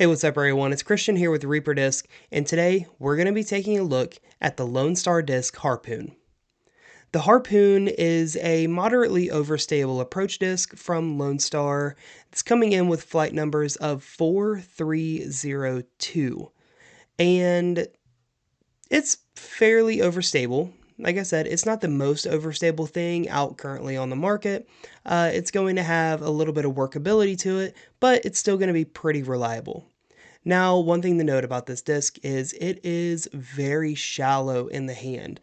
Hey, what's up everyone? It's Christian here with Reaper Disc, and today we're going to be taking a look at the Lone Star Disc Harpoon. The Harpoon is a moderately overstable approach disc from Lone Star. It's coming in with flight numbers of 4302, and it's fairly overstable. Like I said, it's not the most overstable thing out currently on the market. It's going to have a little bit of workability to it, but it's still going to be pretty reliable. Now, one thing to note about this disc is it is very shallow in the hand.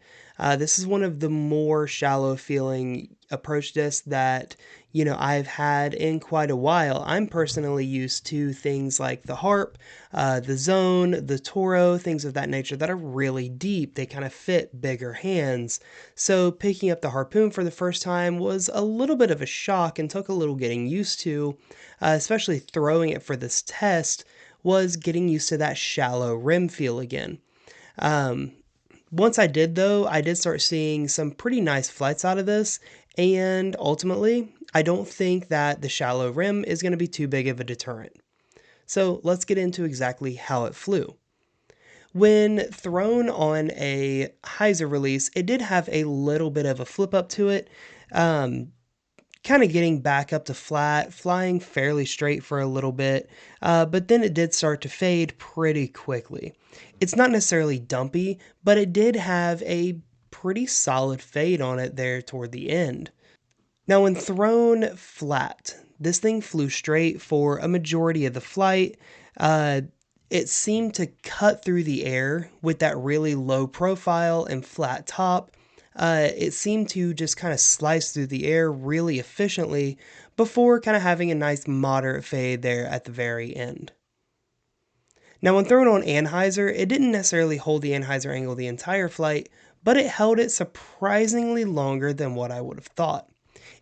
This is one of the more shallow feeling approach discs that, I've had in quite a while. I'm personally used to things like the Harp, the Zone, the Toro, things of that nature that are really deep. They kind of fit bigger hands. So picking up the Harpoon for the first time was a little bit of a shock and took a little getting used to, especially throwing it for this test was getting used to that shallow rim feel again. Once I did though, I did start seeing some pretty nice flights out of this, and ultimately, I don't think that the shallow rim is going to be too big of a deterrent. So let's get into exactly how it flew. When thrown on a hyzer release, it did have a little bit of a flip up to it, kind of getting back up to flat, flying fairly straight for a little bit, but then it did start to fade pretty quickly. It's not necessarily dumpy, but it did have a pretty solid fade on it there toward the end. Now, when thrown flat, this thing flew straight for a majority of the flight. It seemed to cut through the air with that really low profile and flat top. It seemed to just kind of slice through the air really efficiently before kind of having a nice moderate fade there at the very end. Now, when thrown on anhyzer, it didn't necessarily hold the anhyzer angle the entire flight, but it held it surprisingly longer than what I would have thought.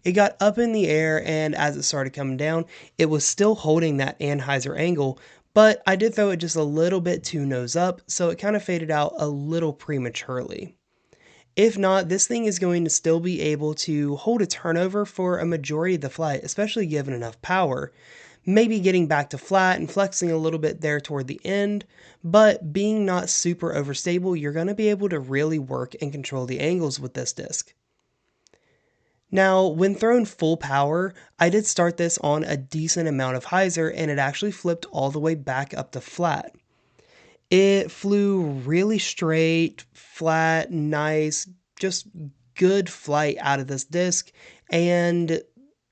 It got up in the air, and as it started coming down, it was still holding that anhyzer angle, but I did throw it just a little bit too nose up, so it kind of faded out a little prematurely. If not, this thing is going to still be able to hold a turnover for a majority of the flight, especially given enough power. Maybe getting back to flat and flexing a little bit there toward the end, but being not super overstable, you're going to be able to really work and control the angles with this disc. Now, when thrown full power, I did start this on a decent amount of hyzer, and it actually flipped all the way back up to flat. It flew really straight, flat, nice, just good flight out of this disc, and,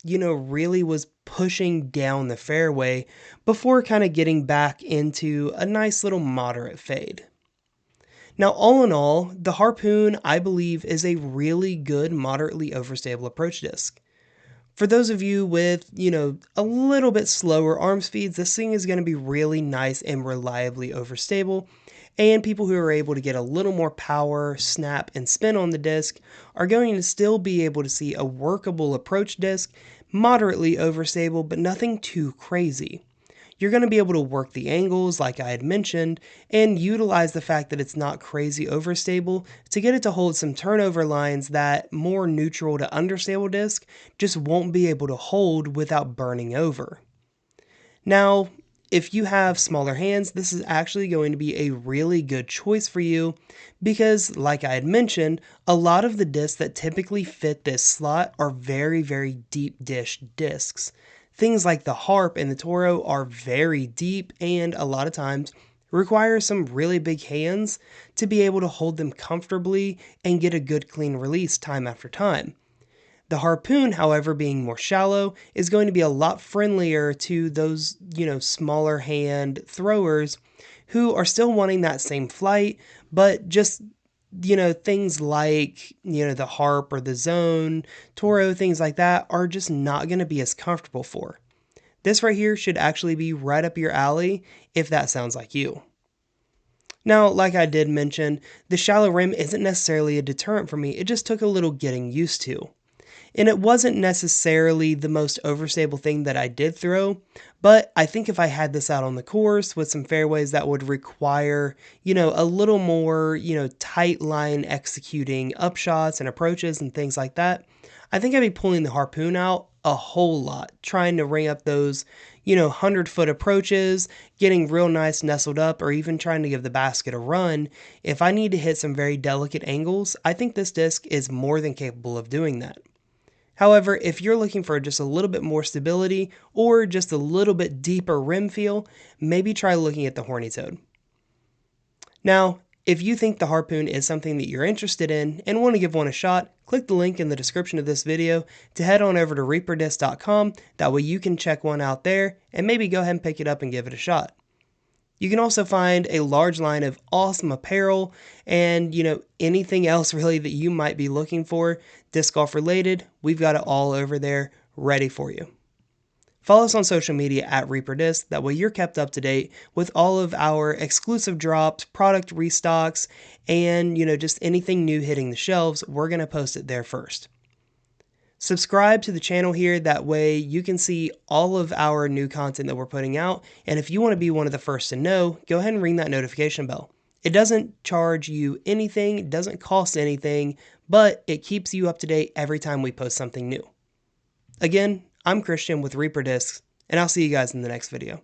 really was pushing down the fairway before kind of getting back into a nice little moderate fade. Now, all in all, the Harpoon, I believe, is a really good, moderately overstable approach disc. For those of you with, a little bit slower arm speeds, this thing is going to be really nice and reliably overstable. And people who are able to get a little more power, snap, and spin on the disc are going to still be able to see a workable approach disc, moderately overstable, but nothing too crazy. You're going to be able to work the angles like I had mentioned and utilize the fact that it's not crazy overstable to get it to hold some turnover lines that more neutral to understable disc just won't be able to hold without burning over. Now, if you have smaller hands, this is actually going to be a really good choice for you because, like I had mentioned, a lot of the discs that typically fit this slot are very, very deep dish discs. Things like the Harp and the Toro are very deep and a lot of times require some really big hands to be able to hold them comfortably and get a good clean release time after time. The Harpoon, however, being more shallow, is going to be a lot friendlier to those, smaller hand throwers who are still wanting that same flight, but just, things like, the Harp or the Zone, Toro, things like that are just not going to be as comfortable for. This right here should actually be right up your alley if that sounds like you. Now, like I did mention, the shallow rim isn't necessarily a deterrent for me, it just took a little getting used to. And it wasn't necessarily the most overstable thing that I did throw, but I think if I had this out on the course with some fairways that would require, a little more, tight line executing upshots and approaches and things like that, I think I'd be pulling the Harpoon out a whole lot, trying to ring up those, 100-foot approaches, getting real nice nestled up, or even trying to give the basket a run, if I need to hit some very delicate angles, I think this disc is more than capable of doing that. However, if you're looking for just a little bit more stability or just a little bit deeper rim feel, maybe try looking at the Horny Toad. Now, if you think the Harpoon is something that you're interested in and want to give one a shot, click the link in the description of this video to head on over to reaperdisc.com. That way you can check one out there and maybe go ahead and pick it up and give it a shot. You can also find a large line of awesome apparel and, anything else really that you might be looking for disc golf related. We've got it all over there ready for you. Follow us on social media at Reaper Disc. That way you're kept up to date with all of our exclusive drops, product restocks, and, just anything new hitting the shelves. We're going to post it there first. Subscribe to the channel here, that way you can see all of our new content that we're putting out, and if you want to be one of the first to know, go ahead and ring that notification bell. It doesn't charge you anything, it doesn't cost anything, but it keeps you up to date every time we post something new. Again, I'm Christian with Reaper Discs, and I'll see you guys in the next video.